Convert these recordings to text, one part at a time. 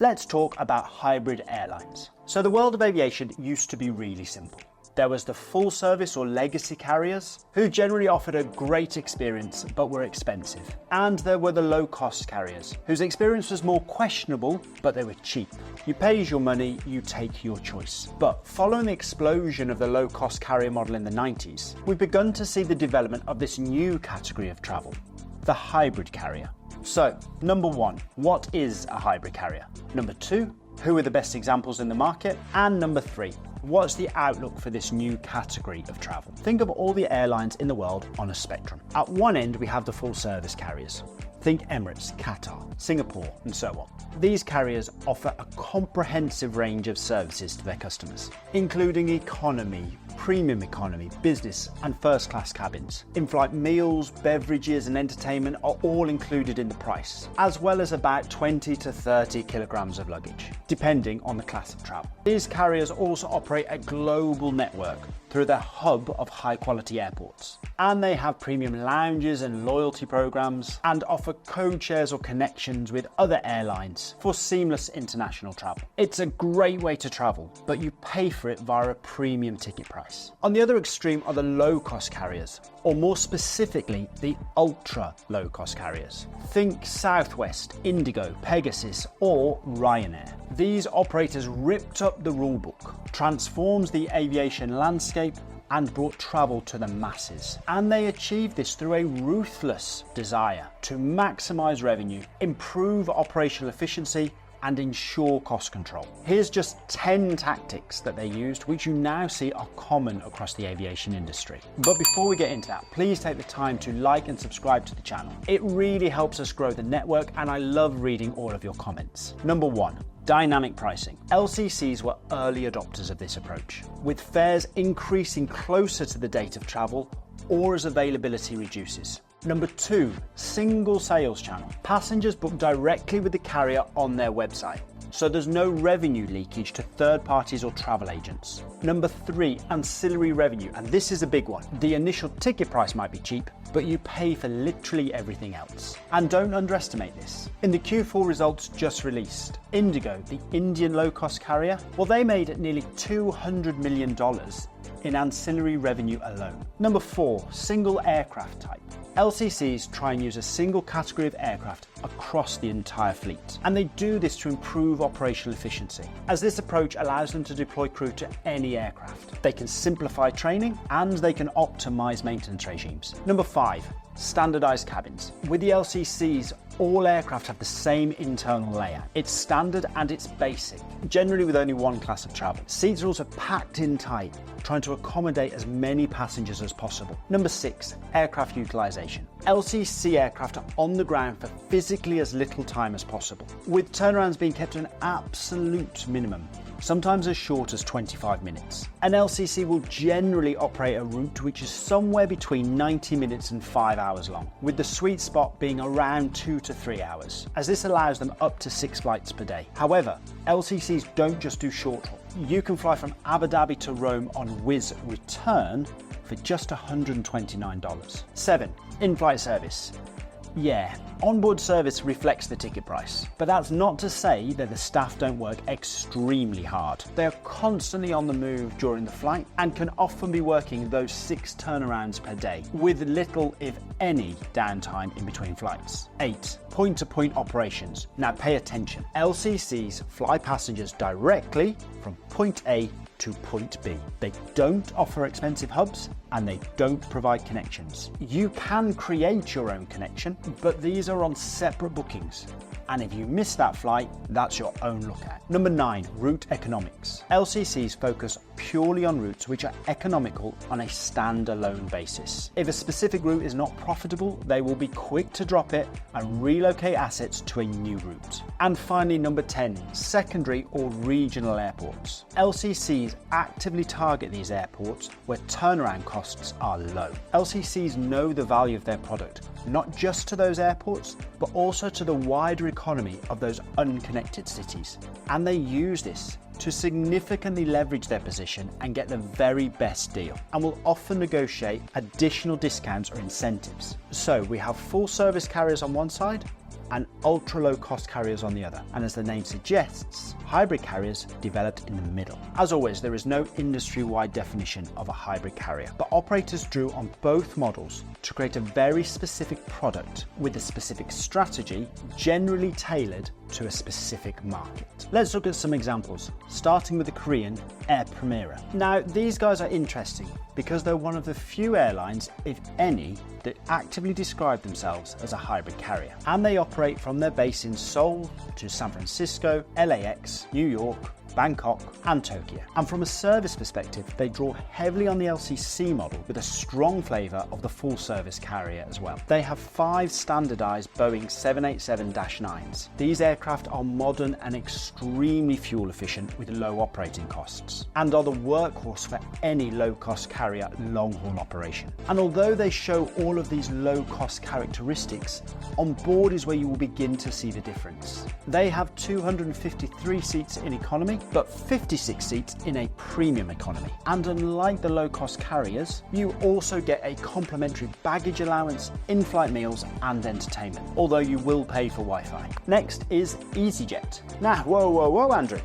Let's talk about hybrid airlines. So the world of aviation used to be really simple. There was the full service or legacy carriers who generally offered a great experience but were expensive. And there were the low cost carriers whose experience was more questionable but they were cheap. You pay your money, you take your choice. But following the explosion of the low cost carrier model in the 90s, we've begun to see the development of this new category of travel, the hybrid carrier. So, number one, what is a hybrid carrier? Number two, who are the best examples in the market? And number three, what's the outlook for this new category of travel? Think of all the airlines in the world on a spectrum. At one end, we have the full service carriers. Think Emirates, Qatar, Singapore, and so on. These carriers offer a comprehensive range of services to their customers, including economy, premium economy, business, and first class cabins. In-flight meals, beverages, and entertainment are all included in the price, as well as about 20 to 30 kilograms of luggage, depending on the class of travel. These carriers also operate a global network through their hub of high quality airports. And they have premium lounges and loyalty programs and offer code shares or connections with other airlines for seamless international travel. It's a great way to travel, but you pay for it via a premium ticket price. On the other extreme are the low cost carriers, or more specifically, the ultra low cost carriers. Think Southwest, Indigo, Pegasus, or Ryanair. These operators ripped up the rulebook, transformed the aviation landscape, and brought travel to the masses. And they achieved this through a ruthless desire to maximize revenue, improve operational efficiency, and ensure cost control. Here's just 10 tactics that they used, which you now see are common across the aviation industry. But before we get into that, please take the time to like and subscribe to the channel. It really helps us grow the network, and I love reading all of your comments. Number one, dynamic pricing. LCCs were early adopters of this approach, with fares increasing closer to the date of travel or as availability reduces. Number two, single sales channel. Passengers book directly with the carrier on their website, so there's no revenue leakage to third parties or travel agents. Number three, ancillary revenue, and this is a big one. The initial ticket price might be cheap, but you pay for literally everything else. And don't underestimate this. In the Q4 results just released, Indigo, the Indian low-cost carrier, well, they made nearly $200 million in ancillary revenue alone. Number four, single aircraft type. LCCs try and use a single category of aircraft across the entire fleet, and they do this to improve operational efficiency, as this approach allows them to deploy crew to any aircraft. They can simplify training and they can optimize maintenance regimes. Number five, standardized cabins. With the LCCs, all aircraft have the same internal layout. It's standard and it's basic, generally with only one class of travel. Seats are also packed in tight, trying to accommodate as many passengers as possible. Number six, aircraft utilization. LCC aircraft are on the ground for physically as little time as possible, with turnarounds being kept to an absolute minimum, sometimes as short as 25 minutes. An LCC will generally operate a route which is somewhere between 90 minutes and 5 hours long, with the sweet spot being around 2 to 3 hours, as this allows them up to 6 flights per day. However, LCCs don't just do short haul. You can fly from Abu Dhabi to Rome on Wizz Return for just $129. 7. In-flight service. Yeah, onboard service reflects the ticket price, but that's not to say that the staff don't work extremely hard. They are constantly on the move during the flight and can often be working those 6 turnarounds per day, with little, if any, downtime in between flights. 8. Point-to-point operations. Now pay attention. LCCs fly passengers directly from point A to point B. They don't offer expensive hubs and they don't provide connections. You can create your own connection, but these are on separate bookings. And if you miss that flight, that's your own lookout. Number 9, route economics. LCCs focus purely on routes which are economical on a standalone basis. If a specific route is not profitable, they will be quick to drop it and relocate assets to a new route. And finally, number 10, secondary or regional airports. LCCs actively target these airports where turnaround costs are low. LCCs know the value of their product, not just to those airports, but also to the wider economy of those unconnected cities. And they use this to significantly leverage their position and get the very best deal, and will often negotiate additional discounts or incentives. So we have full service carriers on one side and ultra-low-cost carriers on the other. And as the name suggests, hybrid carriers developed in the middle. As always, there is no industry-wide definition of a hybrid carrier, but operators drew on both models to create a very specific product with a specific strategy generally tailored to a specific market. Let's look at some examples, starting with the Korean Air Primera. Now, these guys are interesting because they're one of the few airlines, if any, that actively describe themselves as a hybrid carrier. And they operate from their base in Seoul to San Francisco, LAX, New York, Bangkok and Tokyo. And from a service perspective, they draw heavily on the LCC model with a strong flavour of the full service carrier as well. They have 5 standardised Boeing 787-9s. These aircraft are modern and extremely fuel efficient with low operating costs and are the workhorse for any low-cost carrier long-haul operation. And although they show all of these low-cost characteristics, on board is where you will begin to see the difference. They have 253 seats in economy, but 56 seats in a premium economy. And unlike the low-cost carriers, you also get a complimentary baggage allowance, in-flight meals and entertainment, although you will pay for Wi-Fi. Next is EasyJet. Now, whoa, Andrew.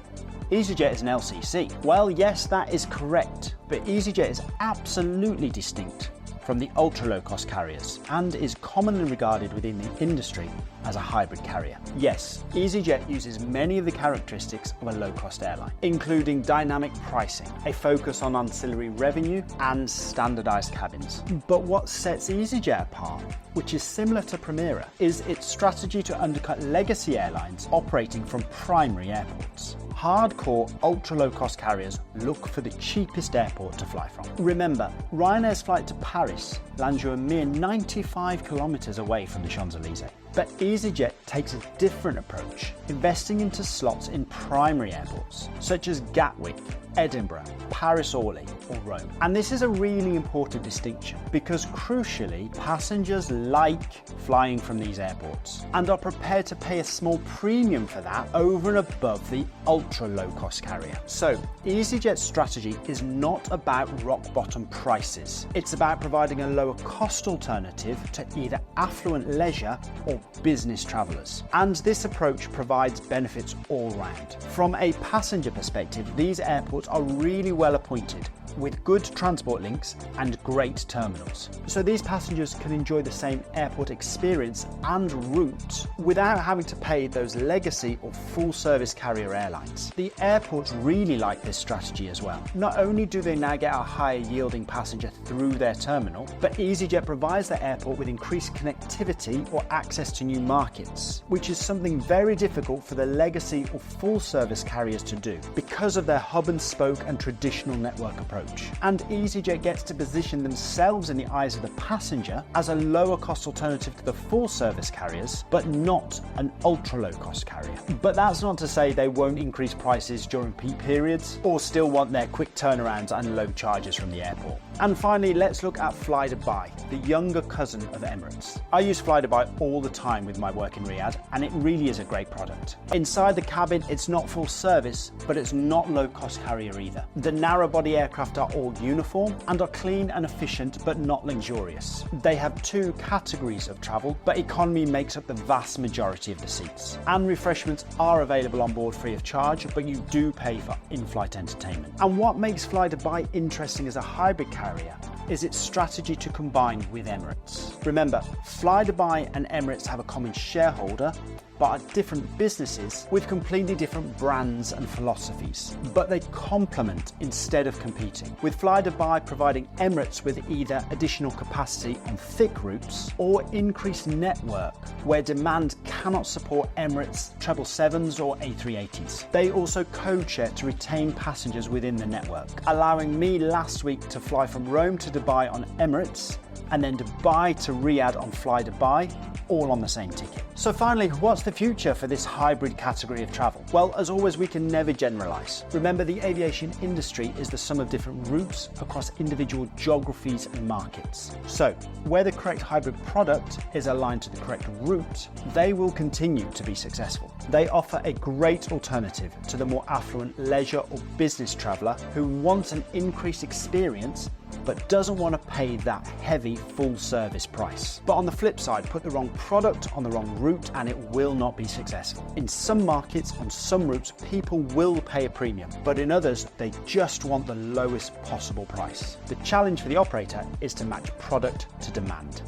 EasyJet is an LCC. Well, yes, that is correct, but EasyJet is absolutely distinct from the ultra-low-cost carriers and is commonly regarded within the industry as a hybrid carrier. Yes, EasyJet uses many of the characteristics of a low-cost airline, including dynamic pricing, a focus on ancillary revenue and standardised cabins. But what sets EasyJet apart, which is similar to Primera, is its strategy to undercut legacy airlines operating from primary airports. Hardcore ultra-low-cost carriers look for the cheapest airport to fly from. Remember, Ryanair's flight to Paris lands you a mere 95 kilometres away from the Champs-Élysées. But EasyJet takes a different approach, investing into slots in primary airports, such as Gatwick, Edinburgh, Paris-Orly or Rome. And this is a really important distinction because crucially, passengers like flying from these airports and are prepared to pay a small premium for that over and above the ultra low-cost carrier. So EasyJet's strategy is not about rock-bottom prices. It's about providing a lower cost alternative to either affluent leisure or business travellers. And this approach provides benefits all round. From a passenger perspective, these airports are really well appointed with good transport links and great terminals. So these passengers can enjoy the same airport experience and route without having to pay those legacy or full service carrier airlines. The airports really like this strategy as well. Not only do they now get a higher yielding passenger through their terminal, but EasyJet provides the airport with increased connectivity or access to new markets, which is something very difficult for the legacy or full service carriers to do because of their hub and spoke and traditional network approach. And EasyJet gets to position themselves in the eyes of the passenger as a lower cost alternative to the full service carriers, but not an ultra low cost carrier. But that's not to say they won't increase prices during peak periods or still want their quick turnarounds and low charges from the airport. And finally, let's look at Fly-Dubai, the younger cousin of Emirates. I use Fly-Dubai all the time with my work in Riyadh, and it really is a great product. Inside the cabin, it's not full service, but it's not low-cost carrier either. The narrow-body aircraft are all uniform and are clean and efficient, but not luxurious. They have 2 categories of travel, but economy makes up the vast majority of the seats. And refreshments are available on board free of charge, but you do pay for in-flight entertainment. And what makes Fly-Dubai interesting as a hybrid carrier is its strategy to combine with Emirates. Remember, Fly-Dubai and Emirates have a common shareholder, but are different businesses with completely different brands and philosophies. But they complement instead of competing, with Fly-Dubai providing Emirates with either additional capacity on thick routes or increased network where demand cannot support Emirates 777s or A380s. They also code share to retain passengers within the network, allowing me last week to fly from Rome to Dubai on Emirates and then Dubai to Riyadh on Fly-Dubai, all on the same ticket. So finally, what's the future for this hybrid category of travel? Well, as always, we can never generalize. Remember, the aviation industry is the sum of different routes across individual geographies and markets. So where the correct hybrid product is aligned to the correct route, they will continue to be successful. They offer a great alternative to the more affluent leisure or business traveller who wants an increased experience but doesn't want to pay that heavy full service price. But on the flip side, put the wrong product on the wrong route and it will not be successful. In some markets, on some routes, people will pay a premium, but in others, they just want the lowest possible price. The challenge for the operator is to match product to demand.